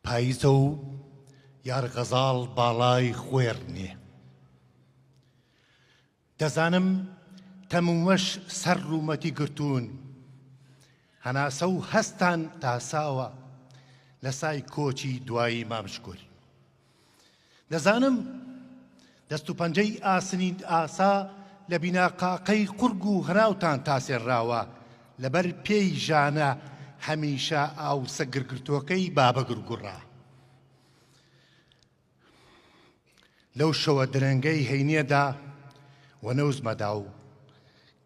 پاییزە و یارغەزاڵ باڵای خوێڕنێ. دەزانم تەمومەش سەر ڕوومەتی گرتوون، هەناسە و هەستان تاساوە لە سای کۆچی دوایی مامشکۆر. دەزانم دەست و پەنجەی ئاسنی ئاسا لە بیناقاقەی قورگ و هەناوتان تاسێنراوە لەبەر پێی ژانە هەمیشە ئاوسە گرگرتوەکەی بابە گورگوڕا. لەو شەوە درەنگەی هەینێدا وەنەوزمەدا و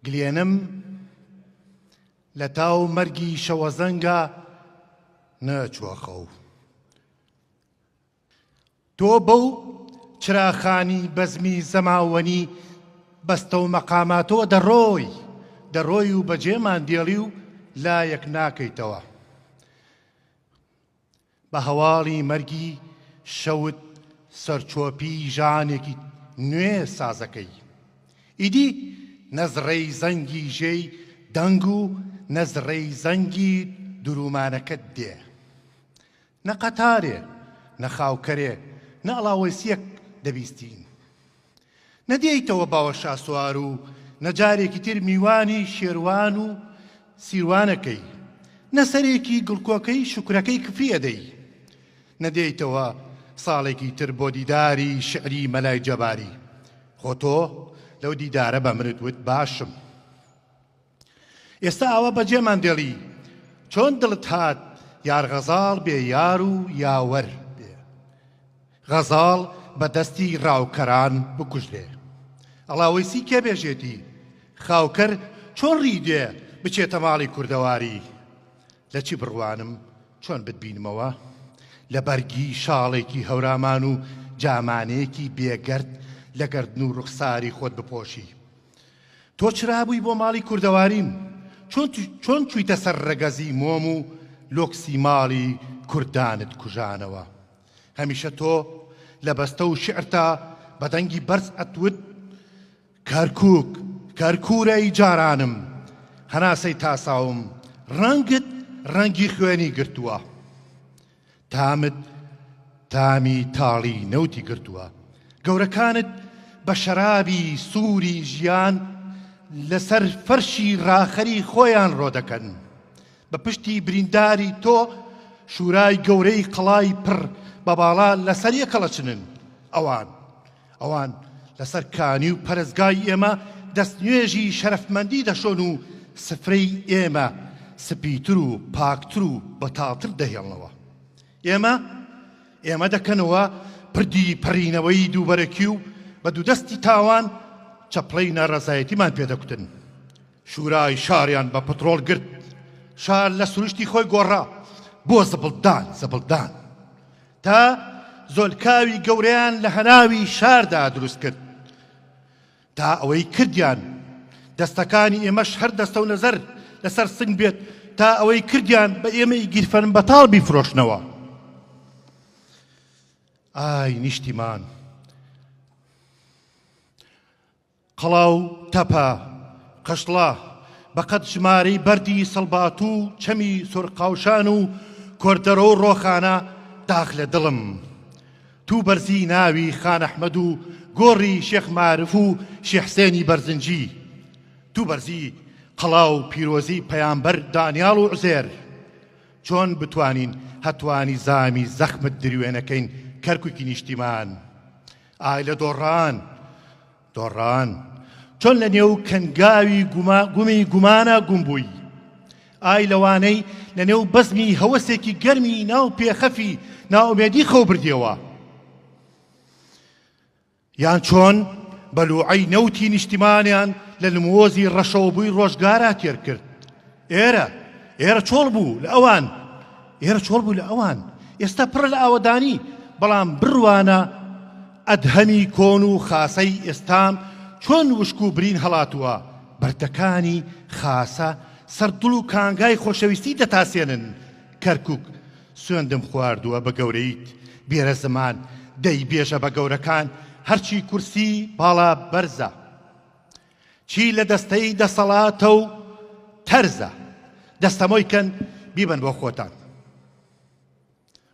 گلێنم لە تاو مەرگی شەوەزەنگە نەچووە خەو. تۆ بەو چراخانی بەزمی زەماوەنی بەستە و مەقاماتەوە دەڕۆی و بەجێمان دێڵی و لایەک ناکەیتەوە. بە هەواڵی مەرگی شەوت سەرچۆپی ژانێکی نوێ سازەکەی. ئیدی نەزڕەی زەنگی ژێی دەنگ و نەزڕەی زەنگی درومانەکەت دێ. نە قەتارێ، نە خاوکەرێ، نە ئەڵاوەسیەک دەبیستین. نەدێیتەوە باوە شاسوار و نەجارێکی تر میوانی شێروان و سیروانەکەی، نەسەرێکی گڵکۆکەی شوکرەکەی کفی ئەدەی. نەدێیتەوە ساڵێکی تر بۆ دیداری شعری مەلای جەباری. خۆ تۆ لەو دیدارە بە منت وت باشم. ئێستا ئەوە بەجێمان دێڵی چۆن دڵت هات یارغەزاڵ بێ یار و یاوەر بێ، غەزاڵ بە دەستی ڕاوکەران بکوژرێ. ئەڵاوەیسی کێ بێژێتی خاوکەر چۆن ڕیدێ بچێتە ماڵی کوردەواری. لە چی بڕوانم چۆن بتبینمەوە لە بەرگی شاڵێکی هەورامان و جامانەیەکی بێگەرد لە گەردن و ڕوخساری خۆت بپۆشی. تۆ چرابووی بۆ ماڵی کوردەواریم، چۆن چوویتە سەر ڕەگەزی مۆم و لۆکسی ماڵی کوردانت کوژانەوە. هەمیشە تۆ لە بەستە و شعرتا بەدەنگی بەرز ئەتوت کەرکوورەی جارانم، هەناسەی تاساوم، ڕەنگت ڕەنگی خوێنی گرتووە، تامت تامی تاڵی نەوتی گرتووە. گەورەکانت بە شەرابی سووری ژیان لەسەر فەرشی ڕاخەری خۆیان ڕۆدەکەن. بە پشتی برینداری تۆ شورای گەورەی قەڵای پڕ بە باڵا لەسەر یەکەڵەچنن. ئەوان لەسەر کانی و پەرزگای ئێمە دەستنوێژی شەرەفمەندی دەشۆن و سفرەی ئێمە سپیتر و پاکتر و بەتاڵتر دەهێڵنەوە. ئێمە دەکەنەوە پردی پەڕینەوەی دووبەرەکی و بە دوودەستی تاوان چەپڵەی ناڕەزایەتیمان پێدەکوتن. شورای شاریان بە پەترۆڵ گرت، شار لە سروشتی خۆی گۆڕا بۆ زەبڵدان تا زۆلکاوی گەورەیان لە هەناوی شاردا دروست کرد، تا ئەوەی کردیان دەستەکانی ئێمەش هەر دەستە و نەزەر لەسەر سنگ بێت، تا ئەوەی کردیان بە ئێمەی گیرفەن بەتاڵ بیفرۆشنەوە. ئای نیشتیمان، قەڵاو تەپە قەشڵا بەقەد ژمارەی بەردی سەڵبات و چەمی سۆرقاوشان و کۆردەرە و ڕۆخانە داخ لە دڵم. تو بەرزی ناوی خان ئەحمەد و گۆڕی شێخ معرف و شێحسێنی بەرزنجی، تو بەرزی قەڵاو پیرۆزی پەیامبەر دانیاڵ و عوزێر. چۆن بتوانین هەتوانی زامی زەخمت دروێنەکەین کەرکووکی نیشتیمان؟ ئای لە دۆڕان چۆن لە نێو کەنگاوی گومی گومانە گوم بووی؟ ئای لەوانەی لە نێو بەزمی هەوەسێکی گەرمی ناو پێخەفی ناومێدی خەو بردیەوە؟ یان چۆن بەلوعەی نەوتی نیشتیمانیان لە لمۆزی ڕەشەوە بووی ڕۆژگارە تێر کرد؟ ئێرە چۆڵ بوو لە ئەوان، ئێستا پڕە لە ئاوەدانی، بەڵام بڕوانە ئەدهەمی کۆن و خاسەی ئێستام چۆن وشک و برین هەڵاتووە. بەردەکانی خاسە سەردڵ و کانگای خۆشەویستی دەتاسێنن. کەرکووک سوێندم خواردووە بە گەورەیت، بێرە زمان دەی بێژە بە گەورەکان، هەرچی کورسی باڵا بەرزە، چی لە دەستەی دەسەڵاتە و تەرزە. دەستەمۆی کەن بیبن بۆ خۆتان.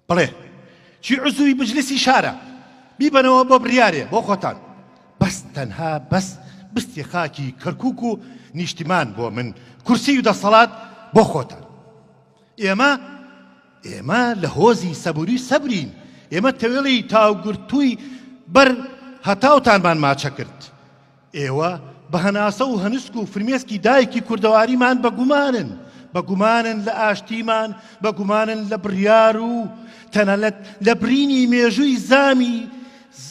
بڵێ چی عزوی مجلسی شارە بیبەنەوە بۆ بڕیارێ بۆ خۆتان بەس تەنها بەس بستی خاکی کەرکووک و نیشتیمان بۆ من کورسی و دەسەڵات بۆ خۆتان ئێمە لە هۆزی سەبووری سەبرین ئێمە تەوێڵی تاوگرتووی بەر هەتاوتانمان ماچە کرد ئێوە بە هەناسە و هەنسک و فرمێسکی دایکی کوردەواریمان بەگومانن لە ئاشتیمان بەگومانن لە بڕیار و تەنەلەت لە برینی مێژووی زامی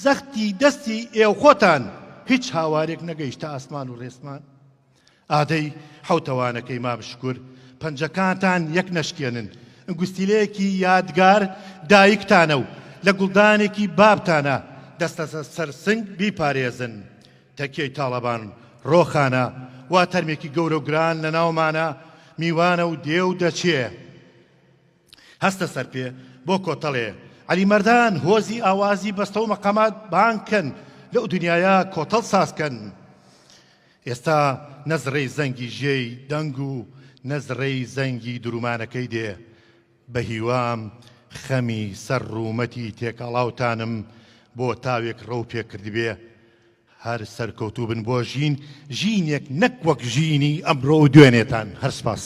زەختی دەستی ئێو خۆتان هیچ هاوارێک نەگەیشتە ئاسمان و ڕێسمان ئادەی حوتەوانەکەی مابشکور پەنجەکانتان یەک نەشکێنن ئەنگوستیلەیەکی یادگار دایکتانە و لە گوڵدانێکی بابتانە دەستە سەرسنگ بیپارێزن تەکیەی تاڵەبان ڕۆخانە وا تەرمێکی گەورە و گران لە ناومانە میوانە و دێو دەچێ هەستە سەر پێ بۆ کۆتەڵێ عەلیمەردان هۆزی ئاوازی بەستە و مەقامات بانکەن لەو دنیاە کۆتەڵ سازکەن ئێستا نەزڕەی زەنگی ژێی دەنگ و نەزڕەی زەنگی درومانەکەی دێ بە هیوام خەمی سەر ڕوومەتی تێکەڵاوتانم بۆ تاوێک ڕەو پێکردبێ هەر سەرکەوتوو بن بۆ ژینێک نەک وەک ژینی ئەمڕۆ و دوێنێتان هەر سپاس